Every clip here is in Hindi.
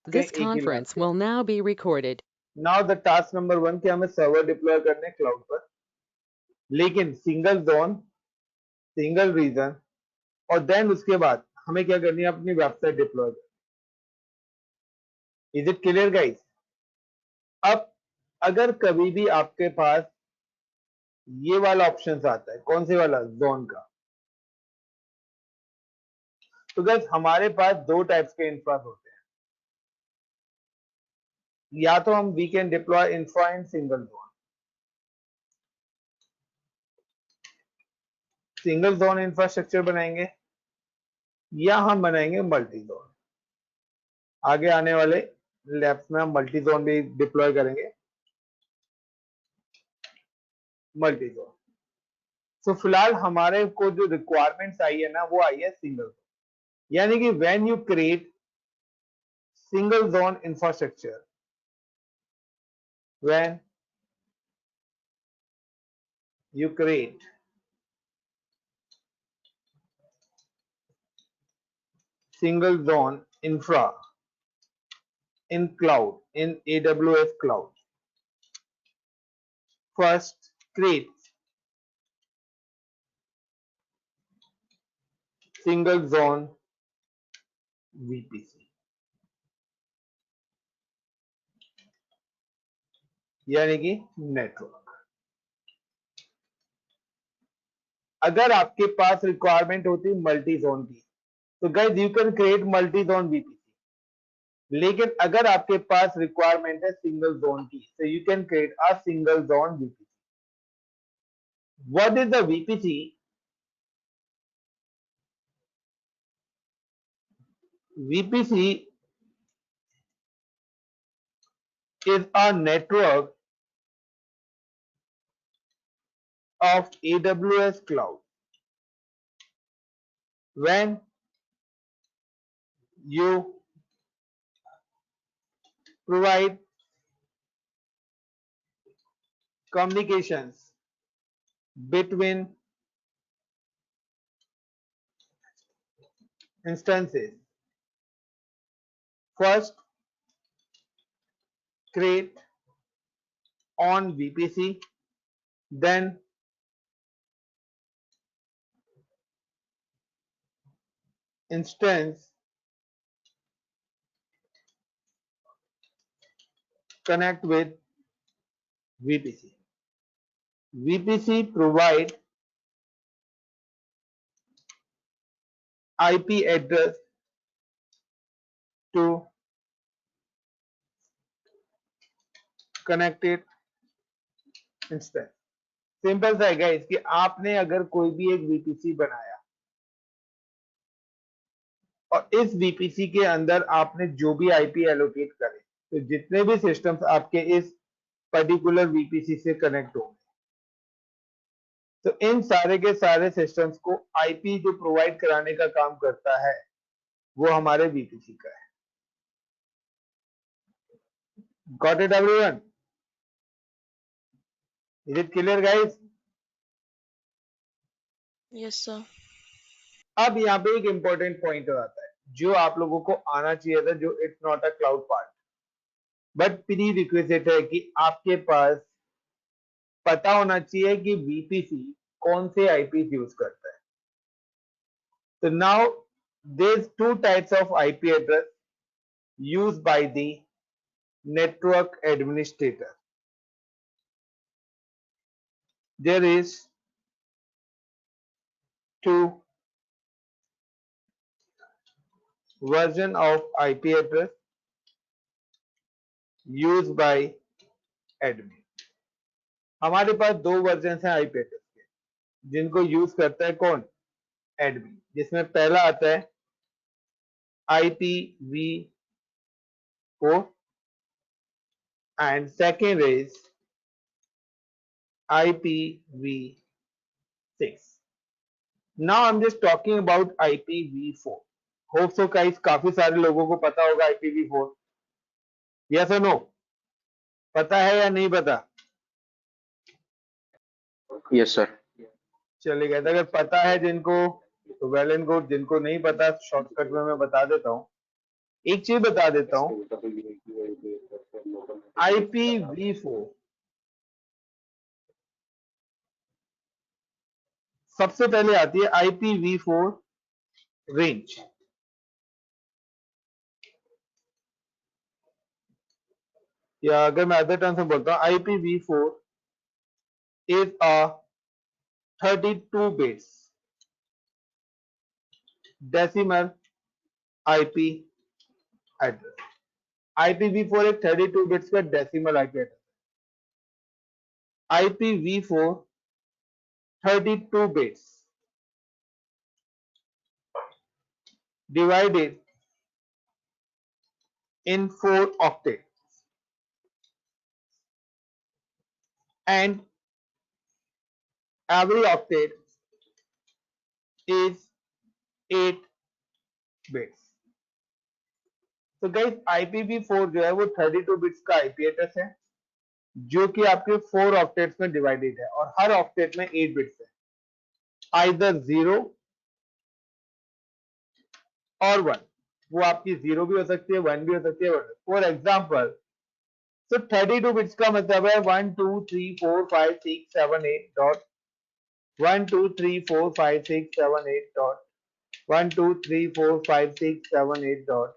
This conference will now be recorded. Now the task number 1 के हमें सर्वर डिप्लॉय करने क्लाउड पर, लेकिन सिंगल जोन, सिंगल रीजन, और देन उसके बाद हमें क्या करनी है, अपनी वेबसाइट डिप्लॉय करनी। Is it clear guys? अब अगर कभी भी आपके पास ये वाला ऑप्शन आता है, कौन से वाला, जोन का, तो गाइस हमारे पास दो टाइप्स के इंफ्रास होते हैं। या तो हम we can deploy infra in single zone, single zone infrastructure बनाएंगे, या हम बनाएंगे मल्टी जोन। आगे आने वाले लैब्स में हम मल्टी जोन भी डिप्लॉय करेंगे, मल्टी जोन। सो फिलहाल हमारे को जो रिक्वायरमेंट्स आई है ना, वो आई है सिंगल जोन। यानी कि when you create single zone infrastructure, when you create single zone infra in cloud, in AWS cloud, first create single zone VPC, यानी कि नेटवर्क। अगर आपके पास रिक्वायरमेंट होती मल्टी जोन की, तो guys you can create multi zone VPC। लेकिन अगर आपके पास रिक्वायरमेंट है सिंगल जोन की, तो you can create a single zone VPC। What is the VPC? VPC is a network of AWS cloud. When you provide communications between instances, first create on VPC, then instance connect with VPC. VPC provide IP address to connected instance. Simple सा है गाइस कि आपने अगर कोई भी एक VPC बनाया और इस VPC के अंदर आपने जो भी IP एलोकेट करे, तो जितने भी सिस्टम्स आपके इस पर्टिकुलर VPC से कनेक्ट होंगे, तो इन सारे के सारे सिस्टम्स को IP जो प्रोवाइड कराने का काम करता है, वो हमारे VPC का है। Got it everyone? Is it clear guys? Yes, sir. अब यहाँ पे एक इंपॉर्टेंट पॉइंट आता है जो आप लोगों को आना चाहिए था, जो it's not a cloud part, but pre requisite है कि आपके पास पता होना चाहिए कि VPC कौन से IP यूज करता है। तो now there is two types of IP address used by the network administrator. There is two version of IP address used by admin। हमारे पास दो वर्जन हैं IP address के, जिनको यूज करता है कौन, एडमिन। जिसमें पहला आता है IPv4 and second is IPv6। now I'm just talking about IPv4। Hope so guys काफी सारे लोगों को पता होगा IPv4। यस और नो, पता है या नहीं पता? Yes sir. चलिए, अगर पता है जिनको तो वेल एंड गुड, जिनको नहीं पता शॉर्टकट में मैं बता देता हूँ एक चीज बता देता हूं, IPv4 सबसे पहले आती है IPv4 रेंज। या अगर मैं अदर टर्म्स में बोलता हूं, IPv4 is a 32 bits decimal IP address. IPv4 एक 32 बिट्स का decimal IP address. IPv4 32 bits divided in 4 octets and every octet is 8 bits। तो गाइस IPv4 जो है वो 32 बिट्स का IP एड्रेस है जो कि आपके 4 ऑक्टेट्स में डिवाइडेड है और हर ऑक्टेट में 8 बिट्स है, आइदर 0 और 1। वो आपकी 0 भी हो सकती है, 1 भी हो सकती है। फॉर एग्जांपल, सो 32 बिट्स का मतलब है 1 2 3 4 5 6 7 8 डॉट 1 2 3 4 5 6 7 8 डॉट 1 2 3 4 5 6 7 8 डॉट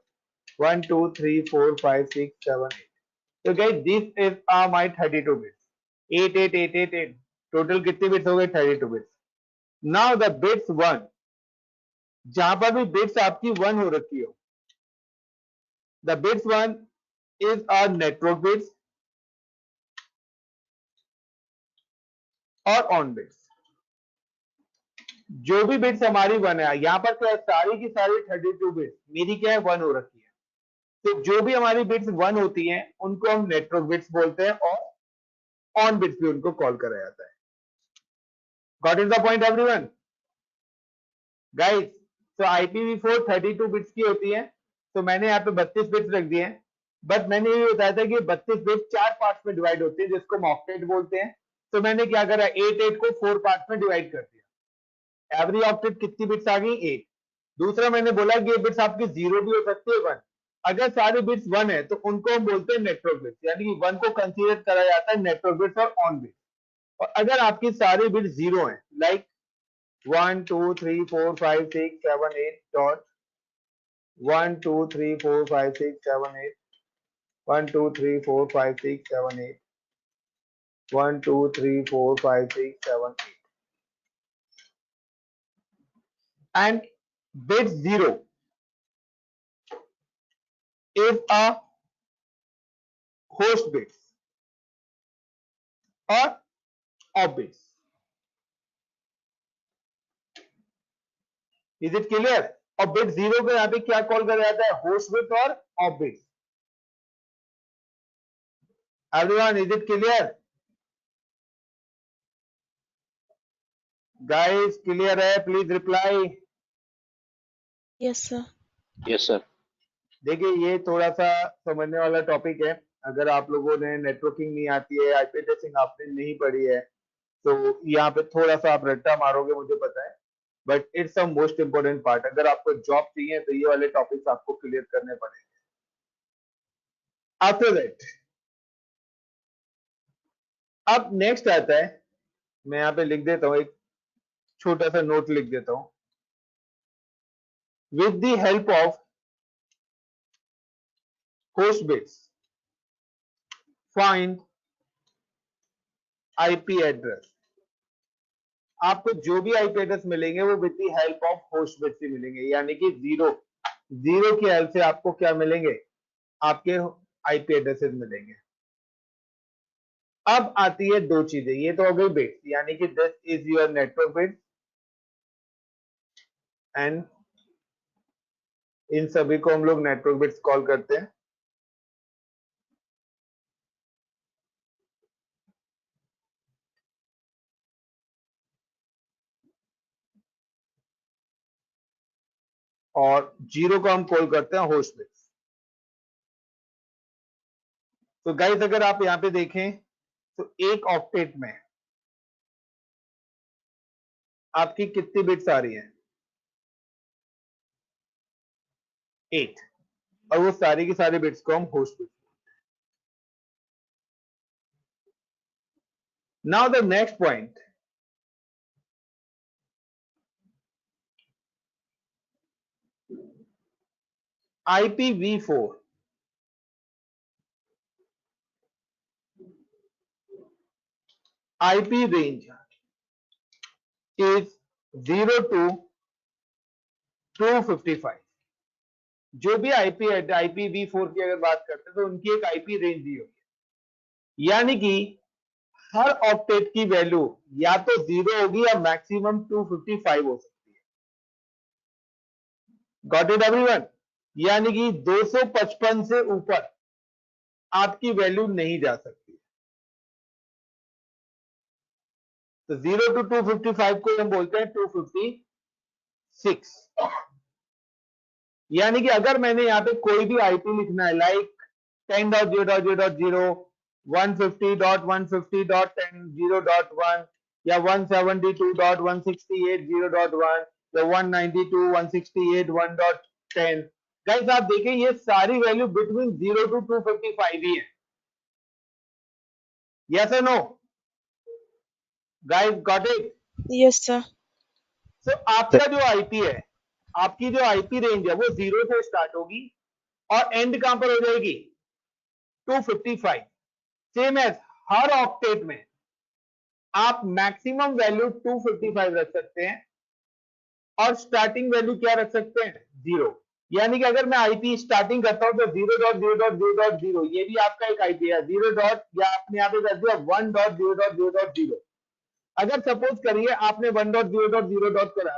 1 2 3 4 5 6 7 8। तो guys this is my 32 bits. 8 8 8 8 8 total कितने बिट्स हो गए? 32 बिट्स। नाउ द बिट्स 1, जहां पर भी बिट्स आपकी 1 हो रखी हो, the bits 1 is a network bits और ऑन बिट्स। जो भी बिट्स हमारी 1 है, यहां पर क्या है, सारी की सारी 32 बिट्स मेरी क्या है, 1 हो रखी है। तो जो भी हमारी बिट्स 1 होती हैं उनको हम नेटवर्क बिट्स बोलते हैं और ऑन बिट्स भी उनको कॉल करा जाता है। Got is the point everyone? Guys, तो IPv4 32 बिट्स की होती है, तो मैंने यहाँ पे 32 बिट्स रख दिए हैं। बट मैंने ये बताया था कि 32 बिट्स 4 पार्ट्स में डिवाइड होती है जिसको हम ऑक्टेट बोलते हैं। तो मैंने क्या करा, 8 8 को 4 पार्ट्स में डिवाइड कर दिया। एवरी ऑक्टेट कितनी बिट्स आ गई? 8। दूसरा मैंने बोला कि ये बिट्स आपकी 0 भी हो सकती है, 1। अगर सारी बिट्स 1 है तो उनको हम बोलते हैं नेटवर्क बिट्स, यानी कि 1 को कंसीडर करा जाता है नेटवर्क बिट्स और ऑन बिट्स। और अगर आपकी सारी बिट्स 0 है, like 1 2 3 4 5 6 7 8 dot 1 2 3 4 5 6 7 8 1 2 3 4 5 6 7 8 1 2 3 4 5 6 7 8 and bit 0 is a host bits or off bits. Is it clear? और बिट 0 को यहाँ पे क्या कॉल करा जाता है? होस्ट बिट और off bits. Everyone, is it clear? Guys clear है? Please reply. Yes sir. Yes sir. देखिए, ये थोड़ा सा समझने वाला टॉपिक है। अगर आप लोगों ने नेटवर्किंग नहीं आती है, आईपी एड्रेसिंग आपने नहीं पढ़ी है, तो यहाँ पे थोड़ा सा आप रट्टा मारोगे, मुझे पता है, but it's a most important part. अगर आपको जॉब चाहिए तो ये वाले टॉपिक्स आपको क्लियर करने पड़ेंगे। आफ्टर दैट, अब नेक्स्ट आता है, मैं यहाँ पे लिख देता हूँ, एक छोटा सा नोट लिख देता हूँ। With the help of host bits find IP address. आपको जो भी आईपी एड्रेस मिलेंगे वो with the help of host bits ही मिलेंगे, यानी कि जीरो की हेल्प से आपको क्या मिलेंगे? आपके आईपी एड्रेसेस मिलेंगे। अब आती है दो चीजें, ये तो हो गई बिट्स, यानी कि this is your network bits and in सभी को हम लोग नेटवर्क बिट्स कॉल करते हैं। और जीरो को हम कॉल करते हैं होस्ट बिट्स। तो गाइस, अगर आप यहां पे देखें तो एक ऑक्टेट में आपकी कितनी बिट्स आ रही हैं? 8। और वो सारे के सारे बिट्स को हम host bits. Now the next point, IPv4 IP range is 0 to 255। जो भी IPv4 की अगर बात करते हैं तो उनकी एक IP रेंज दी होगी, यानी कि हर ऑक्टेट की वैल्यू या तो 0 होगी या मैक्सिमम 255 हो सकती है। Got it everyone? यानी कि 255 से ऊपर आपकी वैल्यू नहीं जा सकती। तो 0 to 255 को हम बोलते हैं 256। यानी कि अगर मैंने यहाँ पे कोई भी आईपी लिखना है, लाइक 10.0.0.0, 150.150.10.0.1 या 172.168.0.1 या 192.168.1.10, गाइस आप देखें ये सारी वैल्यू बिटवीन 0 to 255 ही है। यस और no? Guys got it? Yes, sir. So आपका जो आईपी है, आपकी जो आईपी रेंज है वो 0 से स्टार्ट होगी और एंड कहां पर हो जाएगी? 255। सेम एज हर ऑक्टेट में आप मैक्सिमम वैल्यू 255 रख सकते हैं और स्टार्टिंग वैल्यू क्या रख सकते हैं? 0। यानी कि अगर मैं आईपी स्टार्टिंग करता हूं तो 0.0.0.0, ये भी आपका एक आईपी है। 0 डॉट या आपने यहाँ पे कर दिया 1.0.0.0। अगर सपोज करिए आपने 1.0.0 करा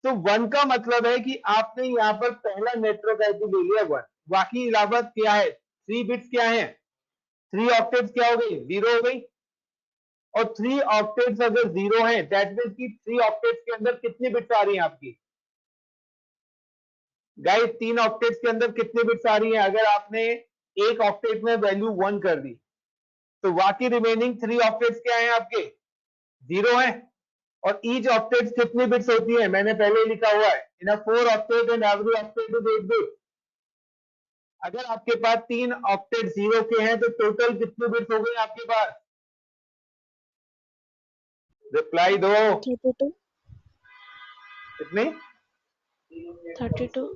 तो 1 का मतलब है कि आपने यहाँ पर पहला नेटवर्क आईपी ले लिया 1, बाकी अलावा क्या है? 3 बिट्स क्या है? 3 ऑक्टेट्स क्या हो गई? 0 हो गई। और 3 ऑक्टेट्स अगर 0 है दैट मींस कि 3 ऑक्टेट्स के अंदर कितनी बिट्स आ रही हैं आपकी? गाइस 3 ऑक्टेट्स के अंदर कितनी बिट्स आ रही हैं? अगर आपने एक ऑक्टेट में वैल्यू 1 कर दी तो बाकी रिमेनिंग 3 ऑक्टेट्स क्या हैं आपके? 0 है। और ईच ऑक्टेट कितनी बिट्स होती है? मैंने पहले ही लिखा हुआ है, इन अ 4 octet and every octet is 8 bits. अगर आपके पास 3 ऑक्टेट 0 के हैं तो टोटल कितने बिट्स हो गए आपके पास? रिप्लाई दो। 32. कितने? 32.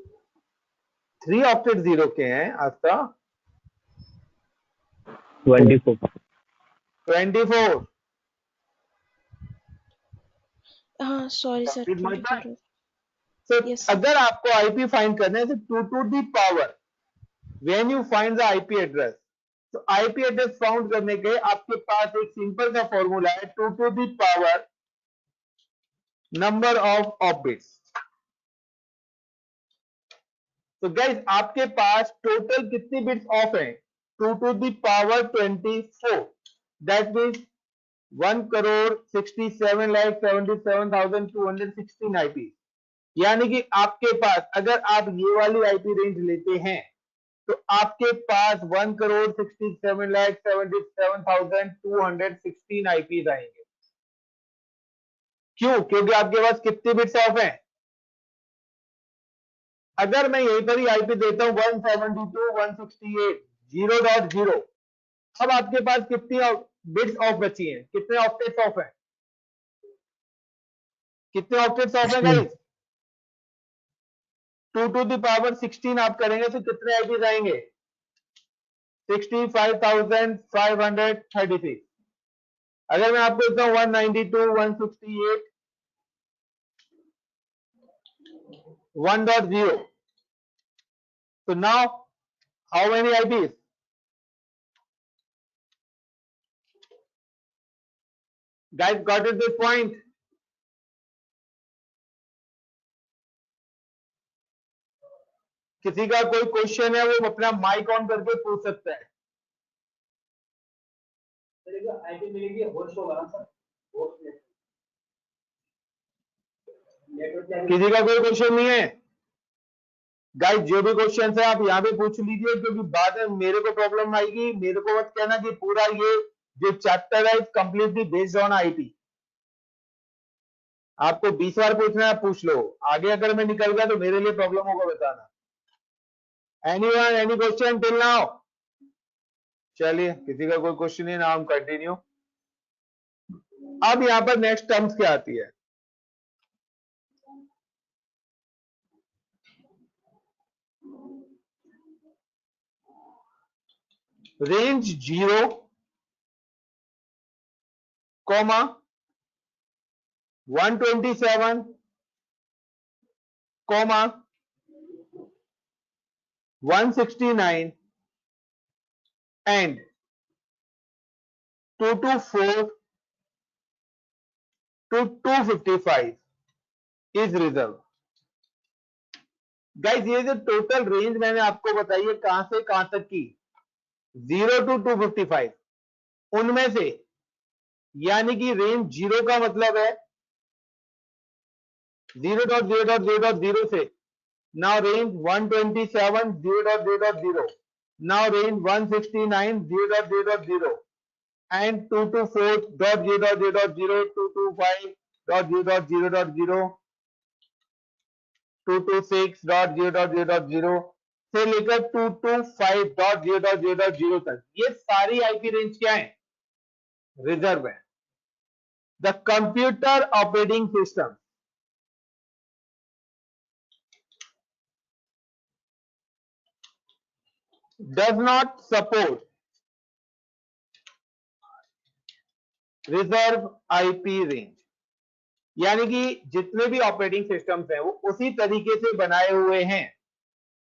3 ऑक्टेट 0 के हैं आपका 24. 24। Sorry, sir. Complete my 24. So, Yes, sir. अगर आपको आईपी फाइंड करना है तो 2 to the power when you find the IP address, तो आईपी एड्रेस फाउंड करने के आपके पास एक सिंपल सा फॉर्मूला है, 2 to the power number of bits. तो गाइस आपके पास टोटल कितनी बिट्स ऑफ है? 2 to the power 24, that means 1,67,77,216 IP. यानी कि आपके पास अगर आप ये वाली आईपी रेंज लेते हैं तो आपके पास 1,67,77,216 आईपी आएंगे। क्यों? क्योंकि आपके पास कितने बिट्स ऑफ हैं? अगर मैं यहीं पर ही आईपी देता हूं 172.168.0.0, अब आपके पास कितनी बिट्स ऑफ बची हैं? कितने ऑक्टेट्स ऑफ हैं? कितने ऑक्टेट्स ऑफ हैं गाइस? 2 to the power 16 आप करेंगे तो कितने आईपी आएंगे? 65,536। अगर मैं आपको देता हूं 192.168.1.0, तो now how many IPs? Guys got it this point? किसी का कोई क्वेश्चन है वो अपना माइक ऑन करके पूछ सकता है। किसी का कोई क्वेश्चन नहीं है? गाइस जो भी क्वेश्चन है आप यहाँ पे पूछ लीजिए, क्योंकि बाद में मेरे को प्रॉब्लम आएगी। मेरे को मत कहना कि पूरा ये जो चैप्टर है कंप्लीटली बेस्ड ऑन आईपी। आपको 20 बार पूछना है, पूछ लो। आगे अगर मैं निकल गया तो मेरे लिए प्रॉब्लम होगा, बताना। Anyone, any question till now? चलिए, किसी का कोई क्वेश्चन नहीं, नाउ हम कंटिन्यू। अब यहां पर नेक्स्ट टर्म्स क्या आती है? Range 0, comma 127, comma 169 and 224 to 255 is reserve. Guys, ये जो टोटल रेंज मैंने आपको बताई है कहां से कहां तक की, 0 to 255, उनमें से, यानी कि रेंज 0 का मतलब है 0.0.0.0 से, now range 127 0.0.0, now range 169 0.0.0 and 224.0.0.0, 225.0.0.0, 226.0.0.0 से लेकर 225.0.0.0 तक, ये सारी आईपी रेंज क्या है? रिजर्व है। The computer operating system does not support reserve IP range, यानी कि जितने भी ऑपरेटिंग सिस्टम्स हैं वो उसी तरीके से बनाए हुए हैं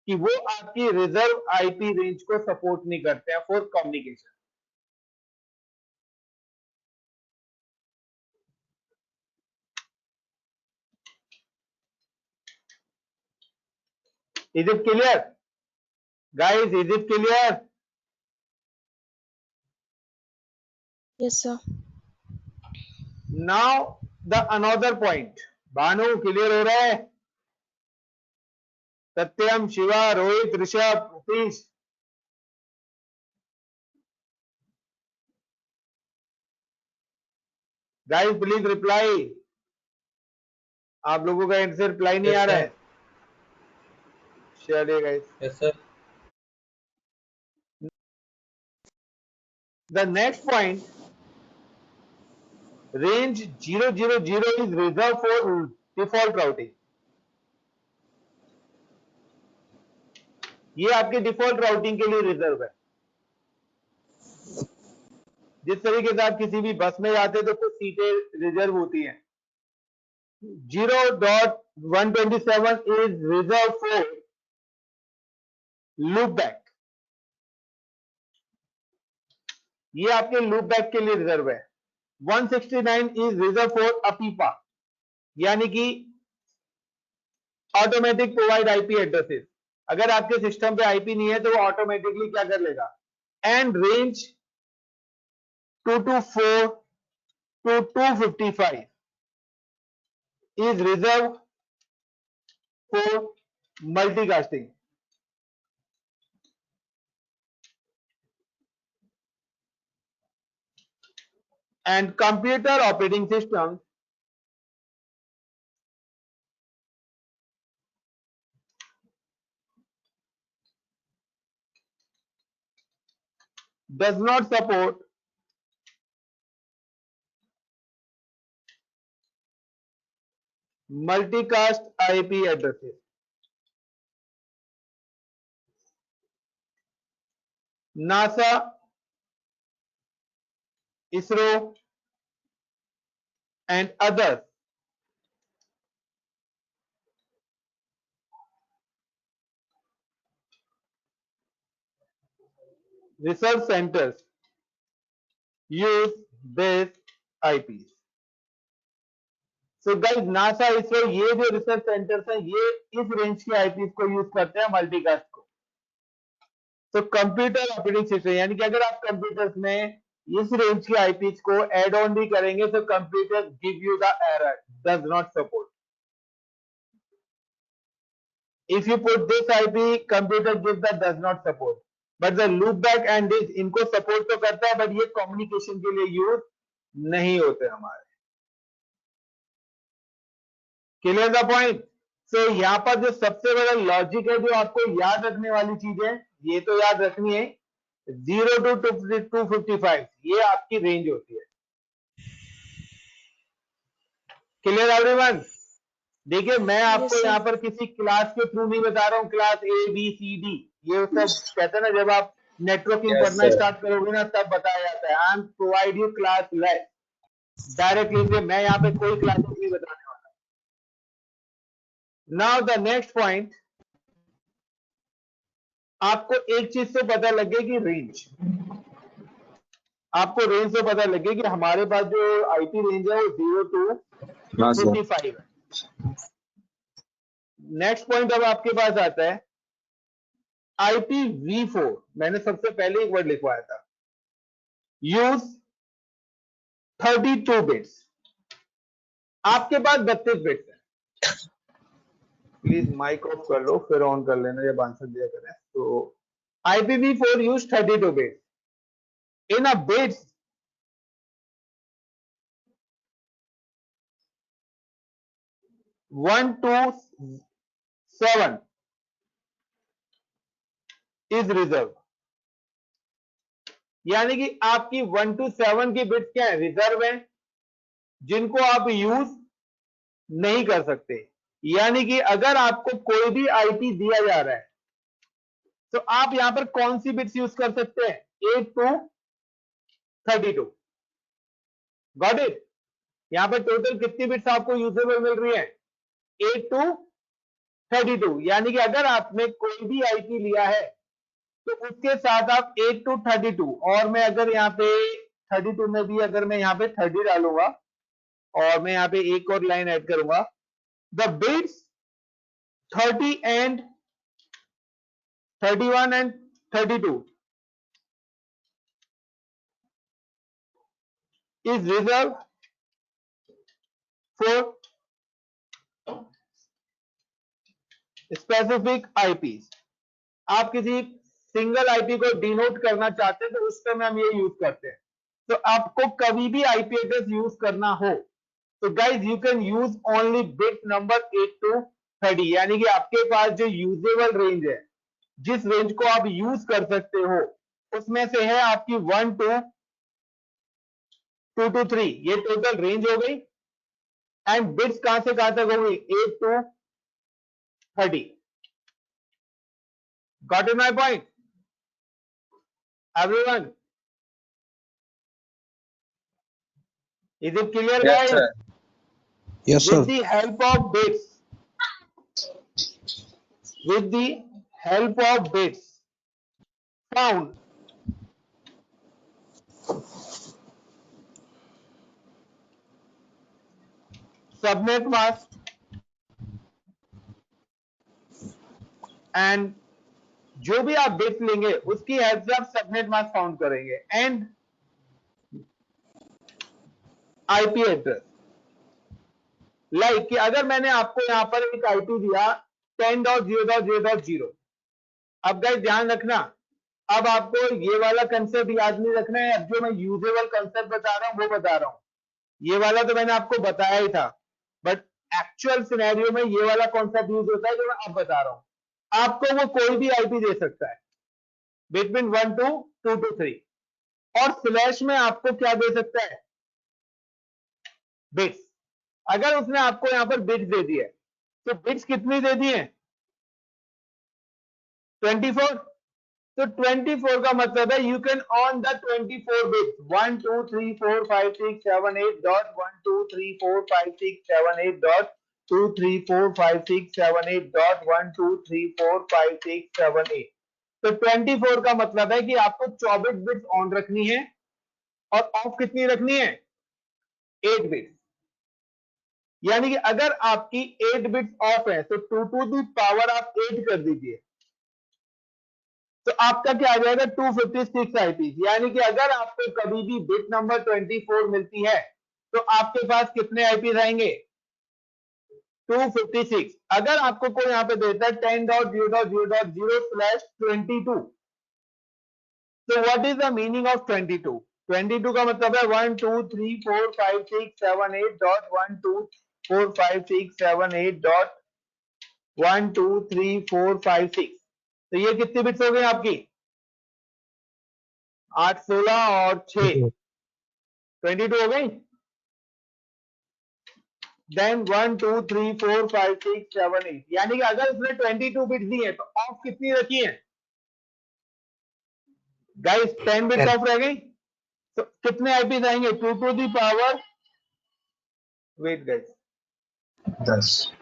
कि वो आपकी रिजर्व आईपी रेंज को सपोर्ट नहीं करते हैं for communication. Is it clear guys? Is it clear? Yes, sir. Now the another point. Bhanu, clear हो रहा है? Satyam, Shiva, Rohit, Rishabh, Satish, guys please reply. आप लोगों का एंड से रिप्लाई नहीं आ रहा है। चलिए guys, yes sir. the next point, range 000 is reserved for default routing। ये आपके डिफॉल्ट राउटिंग के लिए रिजर्व है। जिस तरीके से आप किसी भी बस में जाते तो कुछ सीटें रिजर्व होती हैं। 0.127 is reserve for loop back, ये आपके लूप बैक के लिए रिजर्व है। 169 इज रिजर्व फॉर अपीपा, यानी कि ऑटोमेटिक प्रोवाइड आईपी एड्रेसेस। अगर आपके सिस्टम पे आईपी नहीं है तो वो ऑटोमेटिकली क्या कर लेगा। And range 224 to 255 is reserved for multicasting। And computer operating system does not support multicast IP addresses। NASA, ISRO and others research centers use this IPs। So guys, NASA, ISRO, ये जो रिसर्च सेंटर्स हैं ये इस रेंज के आईपीस को यूज करते हैं मल्टीकास्ट को। तो कंप्यूटर ऑपरेटिंग सिस्टम, यानी कि अगर आप कंप्यूटर्स में इस रेंज के आईपीस को एड ऑन भी करेंगे तो computer give you the error, does not support. If you put this IP, computer gives that does not support, but the loopback and this इनको support तो करता है, but ये communication के लिए यूज नहीं होते हमारे। Clear the point? सो यहाँ पर जो सबसे बड़ा लॉजिक है, जो आपको याद रखने वाली चीज है, ये तो याद रखनी है, 0 to 255 ये आपकी रेंज होती है। Clear everyone? देखिए मैं आपको Yes, sir. यहाँ पर किसी क्लास के थ्रू नहीं बता रहा हूँ, class A B C D ये सब कहते हैं ना, जब आप नेटवर्किंग Yes, करना sir. स्टार्ट करोगे ना तब बताया जाता है। I am provide you class less directly, मैं यहाँ पे कोई क्लासेस नहीं बताने वाला। नाउ द नेक्स्ट पॉइंट, आपको एक चीज से पता लगेगी रेंज, आपको रेंज से पता लगे कि हमारे पास जो आईपी रेंज है वो 0 to हाँ सर 55 है। नेक्स्ट पॉइंट अब आपके पास आता है IPv4। मैंने सबसे पहले एक वर्ड लिखवाया था, यूज 32 बिट्स। आपके पास 32 बिट्स है। प्लीज माइक ऑफ कर लो फिर ऑन कर लेना जब आंसर दिया करें। तो IPv4 use 32 bits. In a bits 1 to 7 is reserve, यानी कि आपकी 1 to 7 की बिट्स क्या है, रिजर्व है, जिनको आप यूज नहीं कर सकते। यानी कि अगर आपको कोई भी आईपी दिया जा रहा है तो आप यहां पर कौन सी बिट्स यूज कर सकते हैं, 8 to 32। Got it? यहां पर टोटल कितनी बिट्स आपको यूजेबल मिल रही है, 8 to 32। यानी कि अगर आपने कोई भी आईपी लिया है तो उसके साथ आप 8 to 32, और मैं अगर यहाँ पे 32 में भी अगर मैं यहाँ पे 30 डालूंगा और मैं यहाँ पे एक और लाइन ऐड करूंगा, the bits 30 and 31 and 32 is reserved for specific IPs। आप किसी सिंगल आईपी को डिनोट करना चाहते हैं तो उस समय हम ये यूज करते हैं। तो आपको कभी भी आईपी एड्रेस यूज करना हो तो guys you can use only bit number 8 to 30। यानी कि आपके पास जो यूजेबल रेंज है, जिस रेंज को आप यूज कर सकते हो, उसमें से है आपकी 1 to 2 to 3, ये टोटल रेंज हो गई। एंड बिट्स कहां से कहां तक होगी, 8 to 30। Got it my point everyone? Is it clear yes guys? sir Yes, sir. With the help of bits, with the help of bits found subnet mask and जो भी आप बिट्स लेंगे उसकी हेल्प से आप सबनेट मास्क फाउंड करेंगे एंड आईपी एड्रेस। लाइक कि अगर मैंने आपको यहां पर एक आईपी दिया 10.0.0.0, अब गाइस ध्यान रखना, अब आपको ये वाला कंसेप्ट याद नहीं रखना है, अब जो मैं यूजेबल कंसेप्ट बता रहा हूं वो बता रहा हूं। ये वाला तो मैंने आपको बताया ही था, बट एक्चुअल सिनेरियो में ये वाला कॉन्सेप्ट यूज होता है जो मैं अब बता रहा हूं। आपको वो कोई भी आईपी दे सकता है बिटवीन 1 to 2 to 3, और स्लैश में आपको क्या दे सकता है, बिट्स। अगर उसने आपको यहां पर बिट्स दे दिए तो बिट्स कितनी दे दी है, 24। तो 24 का मतलब है you can on the 24 bits 1 2 3 4 5 6 7 8 dot 1 2 3 4 5 6 7 8 dot 2 3 4 5 6 7 8 dot 1 2 3 4 5 6 7 8। तो 24 का मतलब है कि आपको 24 बिट्स ऑन रखनी है और ऑफ कितनी रखनी है, 8 बिट्स। यानी कि अगर आपकी 8 बिट्स ऑफ है तो 2 to the पावर आप 8 कर दीजिए तो आपका क्या आ जाएगा, 256 आईपी। यानी कि अगर आपको कभी भी बिट नंबर 24 मिलती है तो आपके पास कितने आईपी आएंगे, 256। अगर आपको कोई यहां पे देता है 10.0.0.0/22, तो what is the meaning of 22? 22 का मतलब है 1 2 3 4 5 6 7 8 डॉट 1 2 4 5 6 7 8 डॉट 1 2 3 4 5 6। तो ये कितनी बिट्स हो गई आपकी? 8 16 और 6 22 हो गई। देन 1 2 3 4 5 6 7 8, यानी कि अगर इसने 22 बिट्स दी है तो ऑफ कितनी रखी है गाइस? 10 बिट्स ऑफ रह गई। तो कितने आईपीस आएंगे? 2 to the power, wait guys, 10।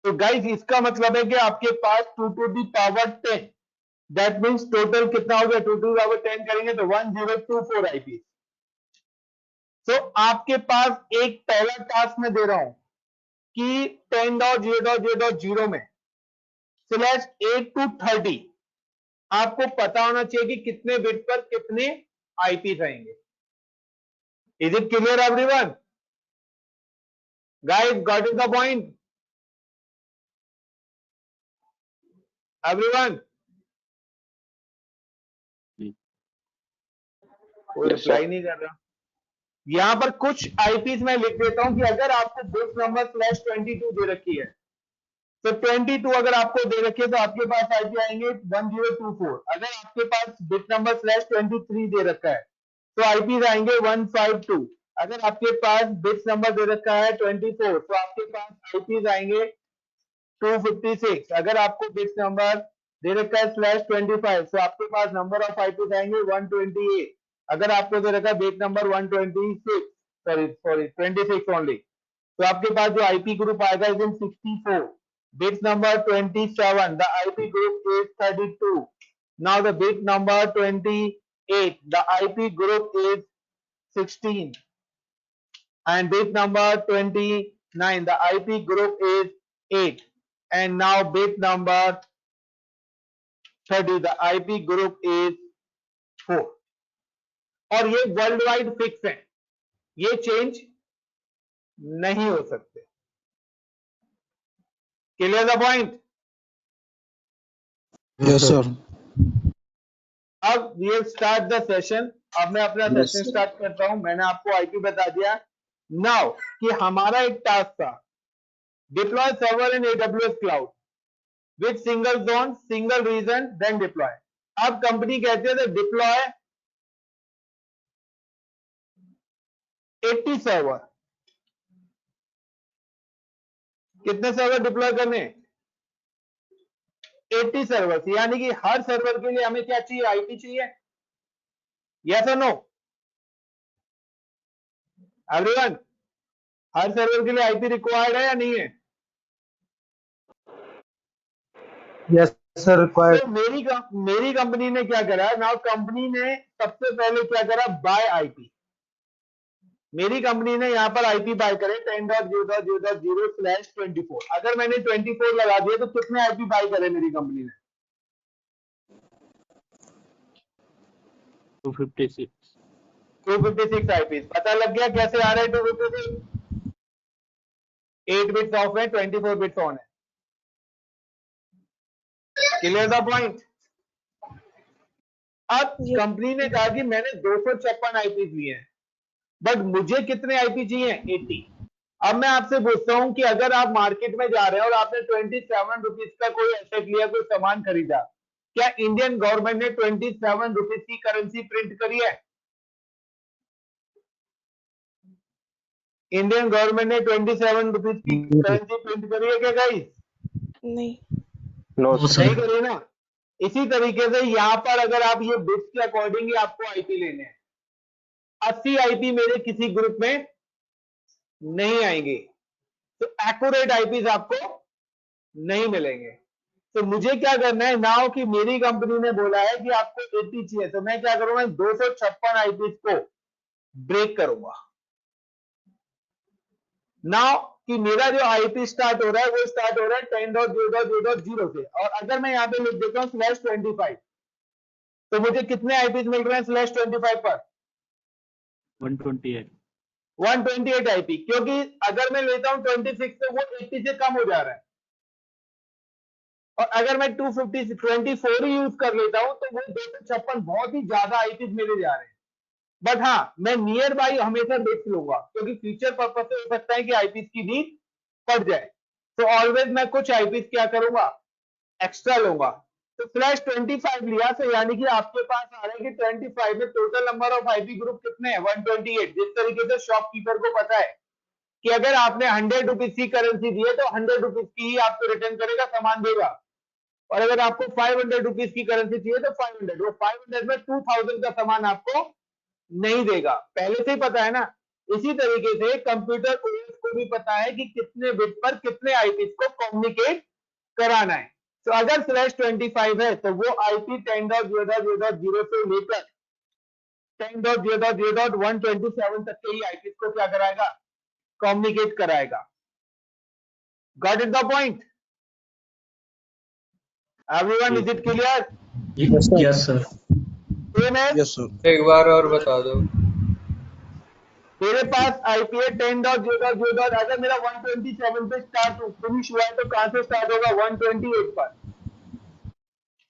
तो गाइस इसका मतलब है कि आपके पास 2 to the power 10, that means total कितना हो गया? 2 टू दी पावर 10 करेंगे तो 1024 आईपी। तो आपके पास एक पहला टास्क में दे रहा हूं कि 10.0.0.0 में /8 to 30 आपको पता होना चाहिए कि कितने बिट पर कितने आईपी रहेंगे। Is it clear everyone? Guys got it the point? Everyone कोई रिप्लाई नहीं कर रहा। यहां पर कुछ आईपीस मैं लिख देता हूं कि अगर आपको बिट नंबर /22 दे रखी है तो 22 अगर आपको दे रखी है तो आपके पास आईपी आएंगे 1024। अगर आपके पास बिट नंबर /23 दे रखा है तो आईपी आएंगे 152। अगर आपके पास बिट्स नंबर दे रखा है 24 तो आपके पास आईपी आएंगे 256। अगर आपको बिट्स नंबर दे रखा है /25 तो आपके पास नंबर ऑफ आईपी आएंगे 128। अगर आपको दे रखा है बिट नंबर 126, सॉरी 26 ओनली, तो आपके पास जो आईपी ग्रुप आएगा is in 64। Bit number 27, the IP group is 32। Now the bit number 28, the IP group is 16, and bit number 29, the IP group is 8, and now bit number 30, the IP group is 4। और ये वर्ल्ड वाइड फिक्स है, ये चेंज नहीं हो सकते। Clear the point? Yes sir. अब वी स्टार्ट द सेशन। अब मैं अपना सेशन स्टार्ट करता हूं। मैंने आपको आईपी बता दिया। नाउ कि हमारा एक टास्क था deploy server in AWS cloud with single zone, single region, then deploy. अब कंपनी कहती है डिप्लॉय 80 सर्वर। कितने सर्वर डिप्लॉय करने? 80 सर्वर, यानी कि हर सर्वर के लिए हमें क्या चाहिए? आईपी चाहिए। यस और नो एवरीवन? हर सर्वर के लिए आईपी रिक्वायर्ड है या नहीं है? Yes sir required. तो मेरी कंपनी ने क्या करा? नाउ कंपनी ने सबसे पहले क्या करा? Bye IP. मेरी कंपनी ने यहां पर आईपी बाय करे 10.0.0.0/24। अगर मैंने 24 लगा दिया तो कितने आईपी बाय करे मेरी कंपनी ने? 256 आईपी। पता लग गया कैसे आ रहा है 256? 8 बिट्स ऑफ है, 24 बिट्स ऑन है। Clear the point? अब Yes. कंपनी ने कहा कि मैंने 256 आईपी लिए हैं, बट मुझे कितने आईपी चाहिए? 80। अब मैं आपसे पूछता हूं कि अगर आप मार्केट में जा रहे हैं और आपने 27 रुपीज का कोई एसेट लिया, कोई सामान खरीदा, क्या इंडियन गवर्नमेंट ने 27 रुपीज की करेंसी प्रिंट करी है? इंडियन गवर्नमेंट ने 27 रुपीज की करेंसी प्रिंट करी है क्या गाइस? नहीं। नो नहीं सर। करिए ना। इसी तरीके से यहाँ पर अगर आप ये बिट्स के अकॉर्डिंग ही आपको आईपी लेने हैं, 80 आईपी मेरे किसी ग्रुप में नहीं आएंगे, तो एक्यूरेट आईपीज आपको नहीं मिलेंगे। तो मुझे क्या करना है नाउ कि मेरी कंपनी ने बोला है कि आपको 80 चाहिए, तो मैं क्या करूंगा 256 आईपीज को ब्रेक करूंगा। नाउ कि मेरा जो आईपी स्टार्ट हो रहा है वो स्टार्ट हो रहा है 10.0.0.0 से, और अगर मैं यहाँ पे लिख देता हूँ /25, तो मुझे कितने आईपीज मिल रहे हैं /25 पर? 128 128 आईपी, क्योंकि अगर मैं लेता हूं 26 तो वो 80 से कम हो जा रहा है, और अगर मैं 254 ही यूज कर लेता हूं तो वो 256 बहुत ही ज्यादा आईपीज मेरे जा रहे हैं। बट हाँ, मैं नियर बाई हमेशा बिट्स लूंगा, क्योंकि फ्यूचर पर्पज से हो सकता है कि आईपीज की नीड पड़ जाए, तो ऑलवेज मैं कुछ आईपीज क्या करूंगा, एक्स्ट्रा लूंगा। तो /25 लिया, तो यानी कि आपके पास आ रहा है कि 25 में total number of IP group कितने हैं 128। जिस तरीके से शॉपकीपर को पता है कि अगर आपने 100 रुपीज की करेंसी दी है तो 100 रुपीज की ही आपको रिटर्न करेगा, सामान देगा, और अगर आपको 500 रुपीज की करेंसी चाहिए तो 500, वो 500 में 2000 का सामान आपको नहीं देगा, पहले से ही पता है ना। इसी तरीके से कंप्यूटर ओएस को भी पता है कि कितने बिट पर कितने आईपीज को कम्युनिकेट कराना है। तो अगर /25 है तो वो आईपी 10.0.0.0 से लेकर 10.0.0.127 तक के ही आईपीज को क्या कराएगा, कम्युनिकेट कराएगा। Got it the point everyone? Is it clear? Yes sir. Yes sir. एक बार और बता दो। मेरे पास आईपी है 10.0.0. अगर मेरा 127 पे स्टार्ट फिनिश हुआ है तो कहां से स्टार्ट होगा 128 पर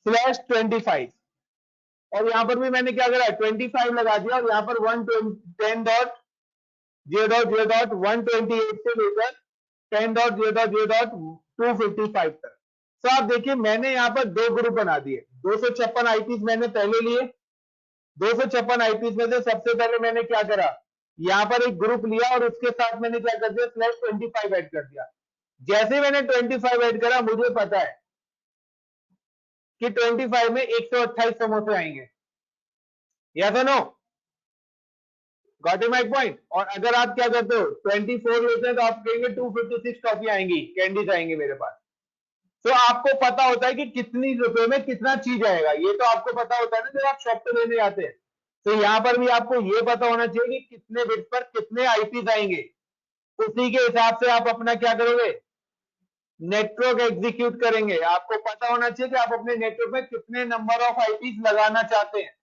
/25, और यहां पर भी मैंने क्या करा 25 लगा दिया, और यहां पर 10.0.0.128 से लेकर 10.0.0.255 तक। तो आप देखिए मैंने यहाँ पर दो ग्रुप बना दिए, 256 आईपीज मैंने पहले लिए। 256 आईपीज में से सबसे पहले मैंने क्या करा, यहाँ पर एक ग्रुप लिया और उसके साथ मैंने क्या कर दिया /25 ऐड कर दिया। जैसे मैंने 25 ऐड करा, मुझे पता है कि 25 में 128 समोसे आएंगे, या तो no? Got it my point? और अगर आप क्या करते हो 24 लेते हैं तो आप कहेंगे 256 टॉफी आएंगी, कैंडीज आएंगे मेरे पास। तो आपको पता होता है कि कितनी रुपए में कितना चीज आएगा, ये तो आपको पता होता है ना जब आप शॉप पे लेने जाते हैं। तो यहां पर भी आपको ये पता होना चाहिए कि कितने बिट पर कितने आईपीज आएंगे, उसी के हिसाब से आप अपना क्या करोगे, नेटवर्क एग्जीक्यूट करेंगे। आपको पता होना चाहिए कि आप अपने नेटवर्क में कितने नंबर ऑफ आईपीज लगाना चाहते हैं,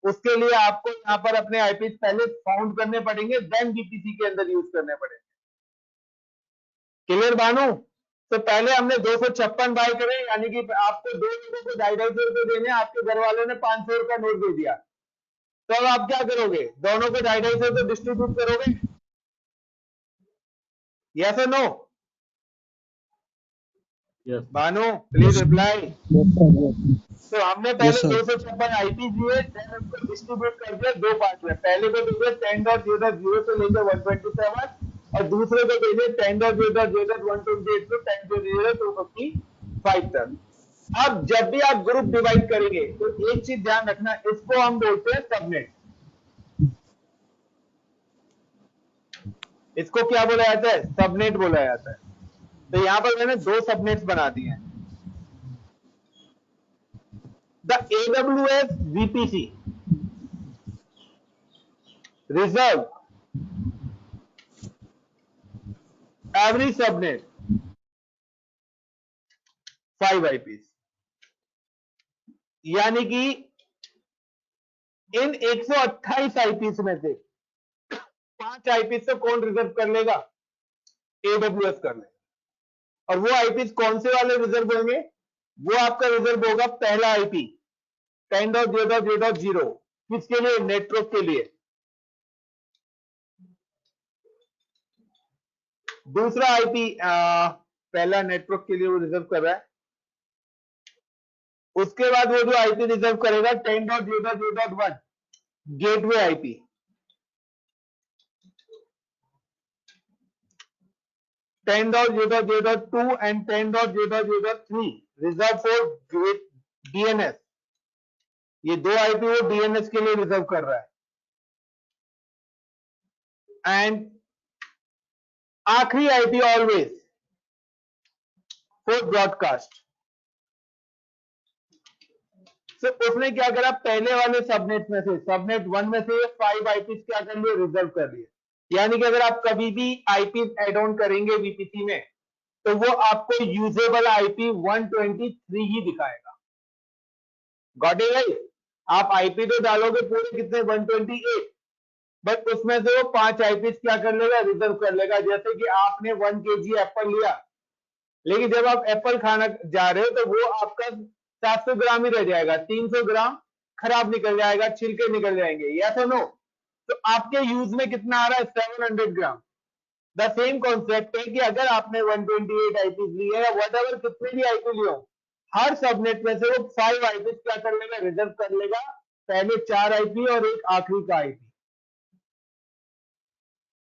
उसके लिए आपको यहाँ पर अपने आईपीज पहले फाउंड करने पड़ेंगे, देन वीपीसी के अंदर यूज करने पड़ेंगे। क्लियर बानू? तो पहले हमने 256 बाय करे, यानी कि आपको दो लोगों को 250 रुपए देने, आपके घर वालों ने 500 का नोट दे दिया, तो अब आप क्या करोगे, दोनों को 250 रुपए डिस्ट्रीब्यूट करोगे, यस और no? Yes Banu please reply. तो हमने पहले Yes, sir. 256 आईपी दिए, देन उनको डिस्ट्रीब्यूट कर दिया दो पार्ट में। पहले को दिए 10.0.0 से लेकर 127, और दूसरे को दिए 10.0.0.128 से 10.0.255 तक। अब जब भी आप ग्रुप डिवाइड करेंगे तो एक चीज ध्यान रखना, इसको हम बोलते हैं सबनेट। इसको क्या बोला जाता है, सबनेट बोला जाता है। तो यहां पर मैंने दो सबनेट्स बना दिए हैं, the AWS VPC reserve every subnet 5 IPs, यानी कि इन 128 आईपीस में से 5 आईपीस तो कौन रिजर्व कर लेगा, AWS कर लेगा। और वो आईपीस कौन से वाले रिजर्व होंगे, वो आपका रिजर्व होगा पहला आईपी 10.0.0.0, किसके लिए, नेटवर्क के लिए। दूसरा आईपी पहला नेटवर्क के लिए वो रिजर्व कर रहा है। उसके बाद वो जो आईपी रिजर्व करेगा 10.0.0.1 gateway IP. 10.0.0.2 and 10.0.0.3 reserve for DNS. ये दो आईपी वो डीएनएस के लिए रिजर्व कर रहा है। एंड आखिरी आईपी ऑलवेज फॉर ब्रॉडकास्ट। तो उसने क्या करा, पहले वाले सबनेट में से, सबनेट 1 में से 5 आईपी क्या कर लिए, रिजर्व कर लिए। यानी कि अगर आप कभी भी आईपी एड ऑन करेंगे वीपीसी में तो वो आपको यूजेबल आईपी 123 ही दिखाएगा। Got it right? आप आईपी तो डालोगे पूरे कितने, 128, बट उसमें से वो 5 आईपी क्या कर लेगा, रिजर्व कर लेगा। जैसे कि आपने 1 kg एप्पल लिया, लेकिन जब आप एप्पल खाना जा रहे हो तो वो आपका 700 ग्राम ही रह जाएगा, 300 ग्राम खराब निकल जाएगा, छिलके निकल जाएंगे, या तो नो। तो आपके यूज में कितना आ रहा है, 700 ग्राम। द सेम कॉन्सेप्ट है कि अगर आपने 128 आईपी ली है या व्हाटएवर कितने भी आईपी लिए हो, हर सबनेट में से वो 5 आईपी क्या कर लेगा, रिजर्व कर लेगा। पहले 4 आईपी और एक आखिरी का आईपी।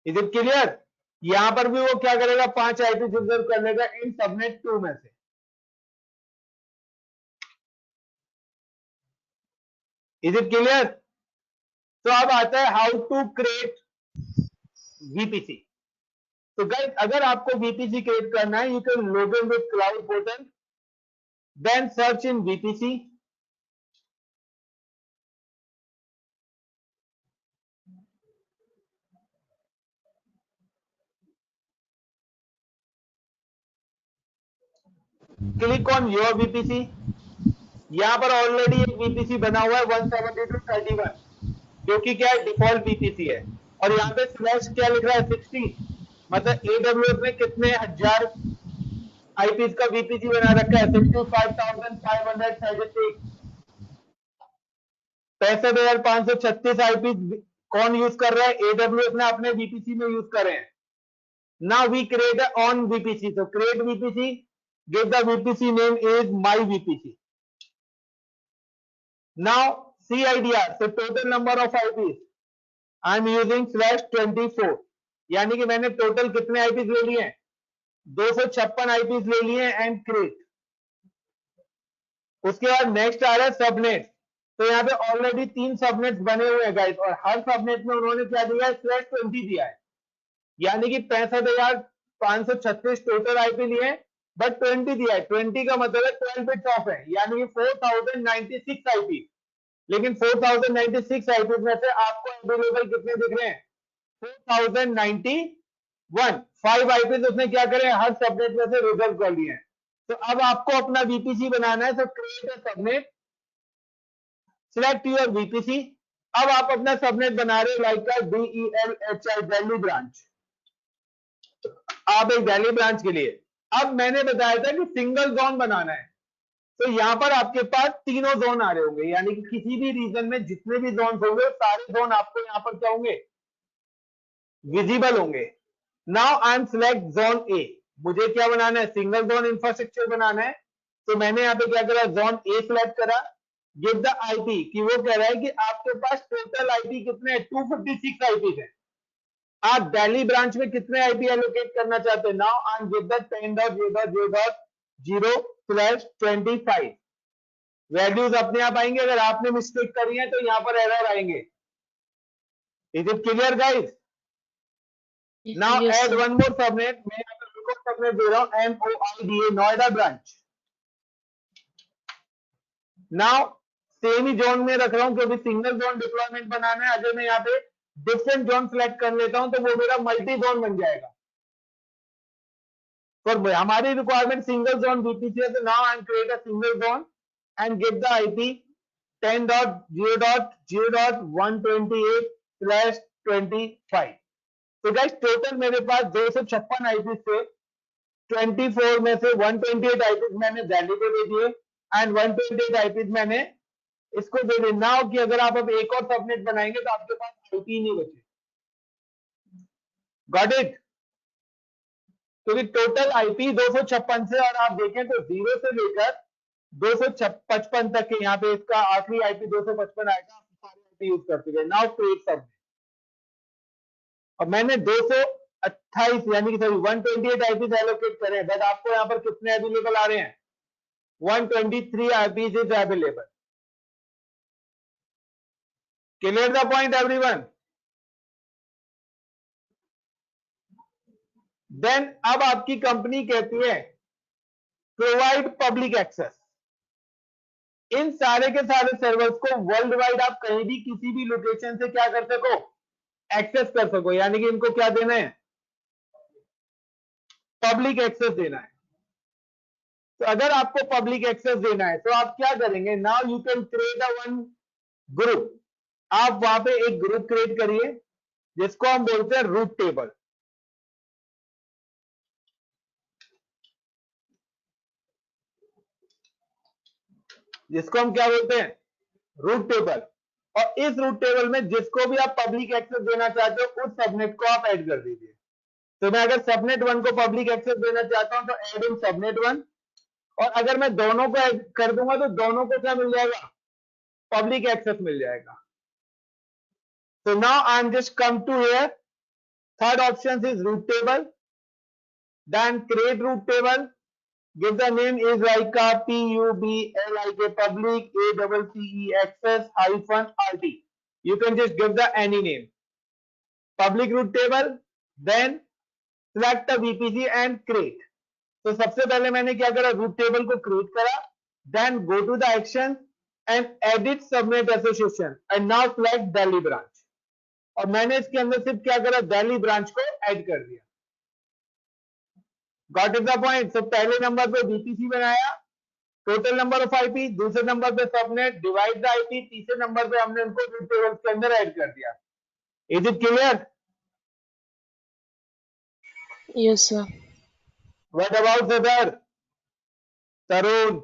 Is it clear? यहां पर भी वो क्या करेगा, 5 आईपी रिजर्व कर लेगा इन सबनेट 2 में से। Is it clear? तो अब आता है हाउ टू क्रिएट वीपीसी। तो गाइस अगर आपको वीपीसी क्रिएट करना है, you can log in with cloud portal, then search in VPC. Click on your VPC. यहां पर ऑलरेडी एक वीपीसी बना हुआ है 172.31, जो कि क्या है, डिफॉल्ट वीपीसी है। और यहाँ पे स्लैश क्या लिख रहा है, 60, मतलब एडब्ल्यूएस ने कितने हजार आईपीस का वीपीसी बना रखा है, 65,536। 65,536 आईपी कौन यूज कर रहा है, एडब्ल्यूएस ने अपने वीपीसी में यूज करे हैं। Now we create on VPC. तो create VPC, give the VPC name is my VPC. Now CIDR, so total number of IPs I am using /24, यानी कि मैंने टोटल कितने आईपीस ले लिए हैं, 256 आईपीस ले लिए हैं एंड क्रिएट। उसके बाद नेक्स्ट आ रहा है सबनेट। तो यहाँ पे ऑलरेडी 3 सबनेट बने हुए हैं गाइस, और हर सबनेट में उन्होंने क्या दिया है, /20 दिया है। यानी कि 65,536 टोटल आईपी लिए हैं, बट 20 दिया है। 20 का मतलब है 12 बिट्स ऑफ है, यानी कि 4096 आईपी। लेकिन 4096 आईपी में से आपको अवेलेबल कितने दिख रहे हैं, 4091। 5 आईपी उसने क्या करें, हर सबनेट में से रिजर्व कर लिए हैं। तो अब आपको अपना वीपीसी बनाना है, तो create a subnet, select your VPC. अब आप अपना सबनेट बना रहे हो लाइक का DELHI, दिल्ली ब्रांच। आप एक दिल्ली ब्रांच के लिए, अब मैंने बताया था कि सिंगल जोन बनाना है। तो यहां पर आपके पास तीनों जोन आ रहे होंगे, यानी कि किसी भी रीजन में जितने भी जोन होंगे सारे जोन आपको यहां पर क्या होंगे, विजिबल होंगे। Now I M select zone A. मुझे क्या बनाना है, सिंगल जोन इंफ्रास्ट्रक्चर बनाना है। तो मैंने यहाँ पे क्या करा, जोन ए सिलेक्ट करा। गिव द आईपी, कि वो कह रहा है कि आपके पास टोटल आईपी कितने हैं, 256 आईपी है। आप दिल्ली ब्रांच में कितने आईपी एलोकेट करना चाहते हैं। Now I M give the 10.0.0.0/25। Values अपने आप आएंगे, अगर आपने मिस्टेक करी है तो यहाँ पर एरर आएंगे। Is it clear guys? Now Yes, एड sir. One more subnet. मैं यहाँ पर सबनेट दे रहा हूं, MOIDA, Noida branch. Now same ही जोन में रख रहा हूं क्योंकि सिंगल जोन डिप्लॉयमेंट बनाना है। अगर मैं यहाँ पे डिफरेंट जोन सिलेक्ट कर लेता हूं तो वो मेरा मल्टी जोन बन जाएगा। पर हमारी रिक्वायरमेंट सिंगल जोन वीपीसी है। तो now I M create a single zone and give the IP 10.0.0.128/25। तो गाइस टोटल मेरे पास 256 आईपी थे। 24 में से 128 आईपी मैंने दिल्ली को दे दिए एंड 128 आईपी मैंने इसको दे दिए। नाउ कि अगर आप अब एक और सबनेट बनाएंगे तो आपके पास आईपी नहीं बचे। Got it? क्योंकि टोटल आईपी 256 से, और आप देखें तो 0 से लेकर 255 तक के यहाँ पे इसका आखिरी आईपी 255 आएगा। आप सारे आईपी यूज कर चुके हैं। Now create subnet. और मैंने 28 यानी कि सॉरी 128 आईपीज एलोकेट करें, बट आपको यहाँ पर कितने अवेलेबल आ रहे हैं? 123 IPs is available. Clear the point everyone? Then अब आपकी कंपनी कहती है प्रोवाइड पब्लिक एक्सेस। इन सारे के सारे सर्वर्स को वर्ल्ड वाइड आप कहीं भी किसी भी लोकेशन से क्या कर सको? एक्सेस कर सको, यानी कि इनको क्या देना है? पब्लिक एक्सेस देना है। तो अगर आपको पब्लिक एक्सेस देना है तो आप क्या करेंगे? Now you can create a one group. आप वहां पे एक ग्रुप क्रिएट करिए जिसको हम बोलते हैं रूट टेबल। जिसको हम क्या बोलते हैं? Route table. और इस रूट टेबल में जिसको भी आप पब्लिक एक्सेस देना चाहते हो उस सबनेट को आप ऐड कर दीजिए। तो मैं अगर सबनेट 1 को पब्लिक एक्सेस देना चाहता हूं तो ऐड इन सबनेट 1, और अगर मैं दोनों को ऐड कर दूंगा तो दोनों को क्या मिल जाएगा? पब्लिक एक्सेस मिल जाएगा। So now I'm just come to here. Third option is root table. Then create root table. Give the name is like a PUBLIK public ACCE access -RT. You can just give the any name. Public root table. Then select the VPC and create. तो सबसे पहले मैंने क्या करा? रूट टेबल को क्रिएट करा, then go to the action and edit subnet association and now select Delhi branch. और मैंने इसके अंदर सिर्फ क्या करा? दिल्ली ब्रांच को ऐड कर दिया। Got it the point? तो पहले नंबर पे बीपीसी बनाया, टोटल नंबर ऑफ आईपी, दूसरे नंबर पे सबनेट, डिवाइड द आईपी, तीसरे नंबर पे हमने उनको रूट टेबल के अंदर ऐड कर दिया। Is it clear? Yes, sir. What about सदर? तरुण,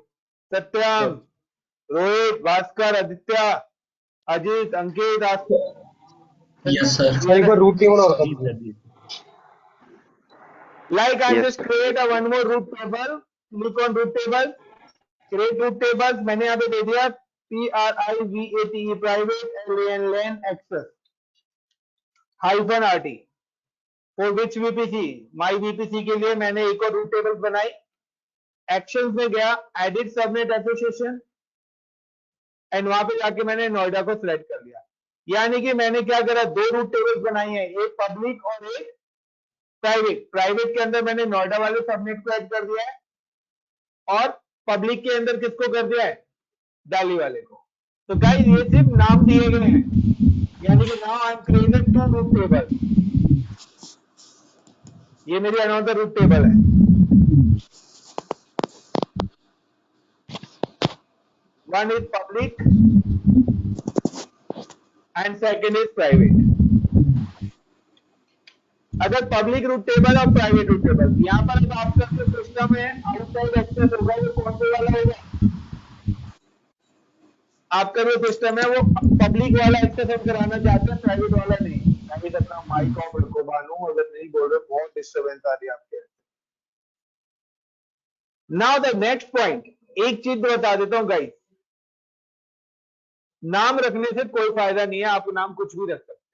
सत्यम, रोहित, भास्कर, आदित्य, अजीत, अंकित, Yes, sir. सर एक बार रूट टेबल और बता दीजिए। like I Yes, just sir. create a one more root table, click on root table, create root tables, मैंने यहाँ पे दे दिया PRIVATE private LAN access -RT for which VPC? my VPC के लिए मैंने एक और रूट टेबल बनाई। एक्शंस में गया, एडिट सबनेट एसोसिएशन, एंड वहां पे जाके मैंने नोएडा को सिलेक्ट कर लिया। यानी कि मैंने क्या करा? दो रूट टेबल्स बनाई है, एक पब्लिक और एक प्राइवेट। प्राइवेट के अंदर मैंने नोएडा वाले सबनेट को ऐड कर दिया है और पब्लिक के अंदर किसको कर दिया है? दिल्ली वाले को। तो गाइस ये सिर्फ नाम दिए गए हैं, यानी कि now I am created two route table. ये मेरी अनदर रूट टेबल है। One is public and second is private. अगर पब्लिक रूट टेबल और प्राइवेट रूट टेबल, यहाँ पर अब आपका जो सिस्टम है आउटसाइड एक्सेस होगा, वो कौन से वाला होगा? आपका जो सिस्टम है वो पब्लिक वाला एक्सेस हम कराना चाहते हैं, प्राइवेट वाला नहीं। मैं भी अपना माइक ऑफ रखो बानू, अगर नहीं बोल रहे बहुत डिस्टर्बेंस आ रही है आपके। नाउ द नेक्स्ट पॉइंट, एक चीज बता देता हूं गाइस, नाम रखने से कोई फायदा नहीं है, आप नाम कुछ भी रख सकते हैं।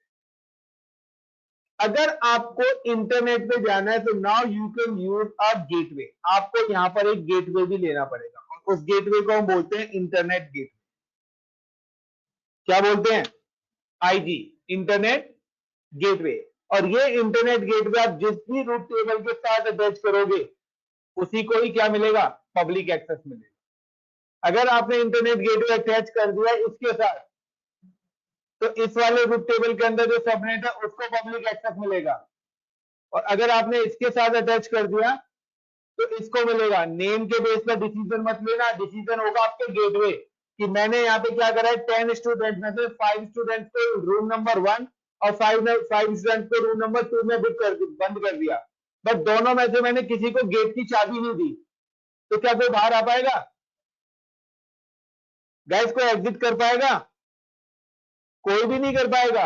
अगर आपको इंटरनेट पे जाना है तो now you can use a gateway. आपको यहां पर एक गेटवे भी लेना पड़ेगा, और उस गेटवे को हम बोलते हैं इंटरनेट गेटवे। क्या बोलते हैं? IG, internet gateway. और ये इंटरनेट गेटवे आप जिस भी रूट टेबल के साथ अटैच करोगे उसी को ही क्या मिलेगा? पब्लिक एक्सेस मिलेगा। अगर आपने इंटरनेट गेटवे अटैच कर दिया इसके साथ, तो इस वाले रूट टेबल के अंदर जो सबनेट है उसको पब्लिक एक्सेस मिलेगा। और अगर आपने इसके साथ अटैच कर दिया तो इसको मिलेगा। नेम के बेस पर डिसीजन मत लेना, डिसीजन होगा आपके गेटवे कि मैंने यहाँ पे क्या करा है, 10 स्टूडेंट में से 5 स्टूडेंट को रूम नंबर 1 और 5 स्टूडेंट को रूम नंबर 2 में बंद कर दिया, बट दोनों में से मैंने किसी को गेट की चाबी नहीं दी, तो क्या कोई बाहर आ पाएगा? गाइस कोई एग्जिट कर पाएगा? कोई भी नहीं कर पाएगा।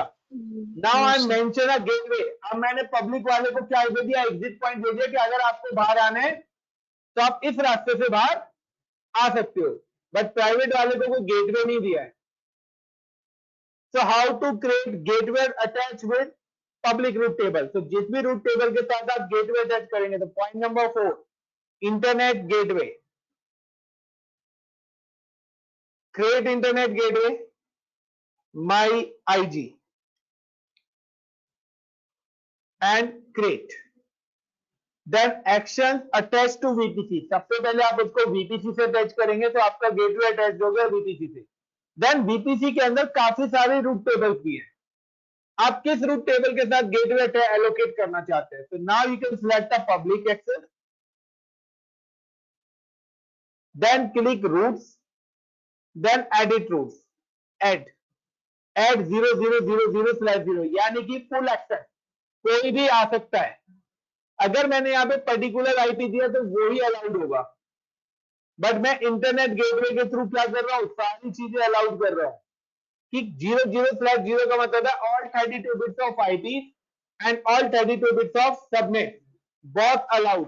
Now I mention a gateway. अब मैंने पब्लिक वाले को क्या दे दिया? एग्जिट पॉइंट दे दिया कि अगर आपको बाहर आना है तो आप इस रास्ते से बाहर आ सकते हो, बट प्राइवेट वाले को कोई गेटवे नहीं दिया है। So how to create gateway attach with public route table. तो जिस भी रूट टेबल के साथ आप गेटवे अटैच करेंगे, तो point number 4, internet gateway, create internet gateway my IG and create, then action attach to VPC. सबसे पहले आप उसको वीपीसी से अटैच करेंगे तो आपका गेटवे अटैच हो गया वीपीसी से। देन वीपीसी के अंदर काफी सारे रूट टेबल्स भी हैं, आप किस रूट टेबल के साथ गेटवे एलोकेट करना चाहते हैं। तो now you can select a public access, then click routes, then edit routes, add 0000/0, यानी कि फुल एक्सेस, कोई भी आ सकता है। अगर मैंने यहाँ पे पर्टिकुलर आईपी दिया तो वो ही अलाउड होगा, बट मैं इंटरनेट गेटवे के थ्रू क्या कर रहा हूँ, सारी चीजें अलाउड कर रहा हूँ कि 00/0 का मतलब है all 32 bits of IP and all 32 bits of subnet both allowed.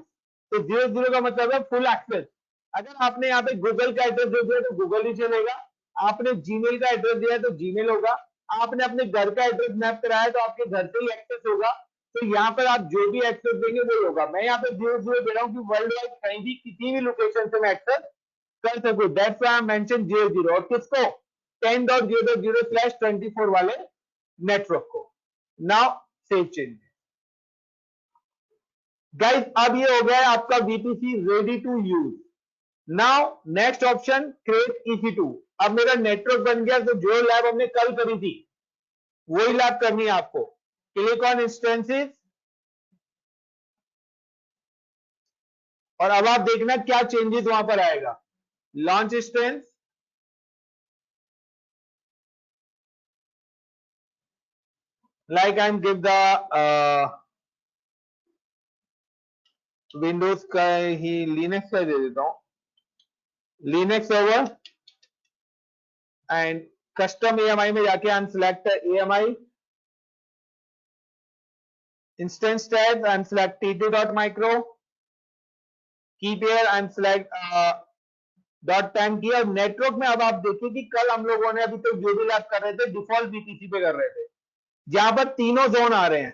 तो 00 का मतलब है फुल एक्सेस। अगर आपने यहाँ पे गूगल का एड्रेस दे दिया तो गूगल ही चलेगा, आपने जीमेल का एड्रेस दिया है तो जीमेल होगा, आपने अपने घर का एड्रेस मैप कराया है तो आपके घर से ही एक्सेस होगा। तो यहाँ पर आप जो भी एक्सेस देंगे वो होगा। मैं यहाँ पे 00 दे रहा हूँ कि वर्ल्ड वाइड कहीं भी किसी भी लोकेशन से मैं एक्सेस कर सकूं, दैट्स व्हाई आई मेंशन 00। और किसको, 10.0.0/24 वाले नेटवर्क को। Now save change. गाइस अब ये हो गया है आपका VPC ready to use. Now next option, create EC2। अब मेरा नेटवर्क बन गया, तो जो लैब हमने कल करी थी वही लैब करनी है आपको। क्लिक ऑन इंस्टेंसेस, और अब आप देखना क्या चेंजेस वहां पर आएगा। Launch instance, like I am give the Windows का ही लिनक्स का दे देता हूं, Linux server, and custom AMI में जाके I am select AMI instance tab and select t2.micro, keep here and select .10 की। और नेटवर्क में अब आप देखिए कि कल हम लोगों ने अभी तक जो भी लैब कर रहे थे डिफॉल्ट वीपीसी पे कर रहे थे, जहां पर तीनों जोन आ रहे हैं।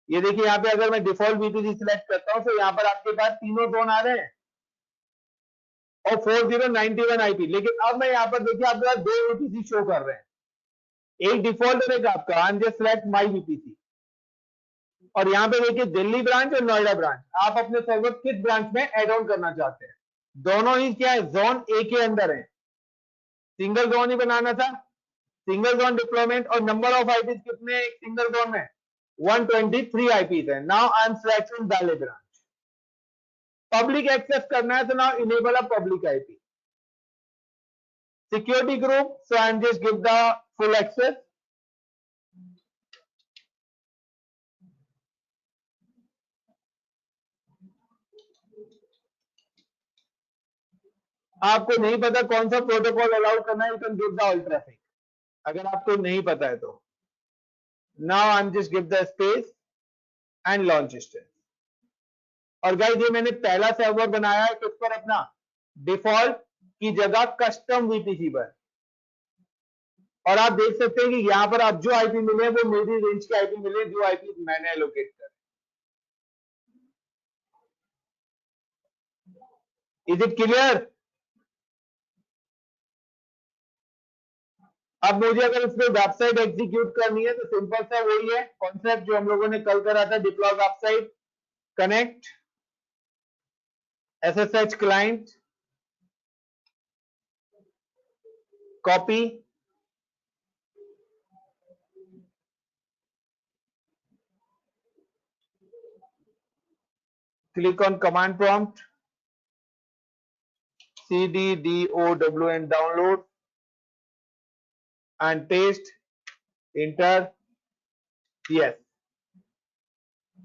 ये देखिए यहाँ पे अगर मैं डिफॉल्ट वीपीसी सिलेक्ट करता हूं तो यहाँ पर आपके पास तीनों जोन आ रहे हैं और 4091 आईपी। लेकिन अब मैं यहाँ पर देखिए आपके पास दो वीपीसी शो कर रहे हैं, एक डिफॉल्ट और एक आपका। आई am just select my VPC, और यहाँ पे देखिए दिल्ली ब्रांच और नोएडा ब्रांच, आप अपने सर्वर किस ब्रांच में एड ऑन करना चाहते हैं। दोनों ही क्या है, जोन ए के अंदर है, सिंगल जोन ही बनाना था। सिंगल जोन डिप्लॉयमेंट और नंबर ऑफ आईपी कितने हैं एक सिंगल जोन में, 123 आईपी है। Now I am selecting Delhi branch. Public access करना है तो now enable a public IP. Security group, so I am just give the full access. आपको नहीं पता कौन सा प्रोटोकॉल अलाउ करना है, you can give the all traffic, अगर आपको नहीं पता है तो। Now I am just give the space and launch instance. और गाइस ये मैंने पहला सर्वर बनाया है किस पर, अपना डिफॉल्ट की जगह कस्टम वीपीसी पर। और आप देख सकते हैं कि यहां पर आप जो आईपी मिले वो मेरी रेंज के आईपी मिले, जो आईपी मैंने एलोकेट कर। Is it clear? अब मुझे अगर उस पर वेबसाइट एग्जीक्यूट करनी है तो सिंपल सा वही है कॉन्सेप्ट जो हम लोगों ने कल करा था, deploy website, connect SSH client, copy, click on command prompt, cd_dow and download and paste, enter, yes,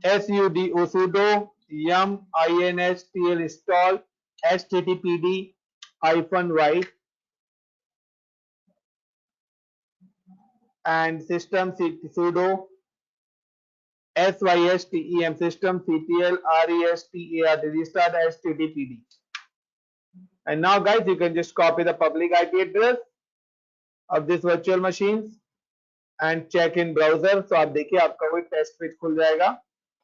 sudo yum install install httpd-y and system sudo system system ctl restart restart httpd. And now guys you can just copy the public IP address of this virtual machines and check in browser. तो आप देखिए आपका कोई टेस्ट पेज खुल जाएगा,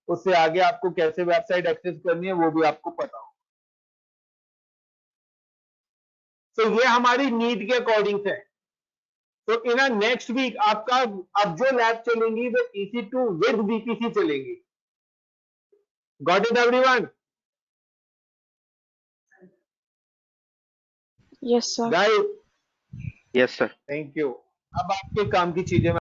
उससे आगे आपको कैसे वेबसाइट एक्सेस करनी है वो भी आपको पता हो। तो ये हमारी नीड के अकॉर्डिंग है। तो इन नेक्स्ट वीक आपका अब जो लैब चलेंगी वो EC2 विद VPC चलेंगी। Got it everyone? Yes, sir. Guys Yes, sir. Thank you. अब आपके काम की चीजें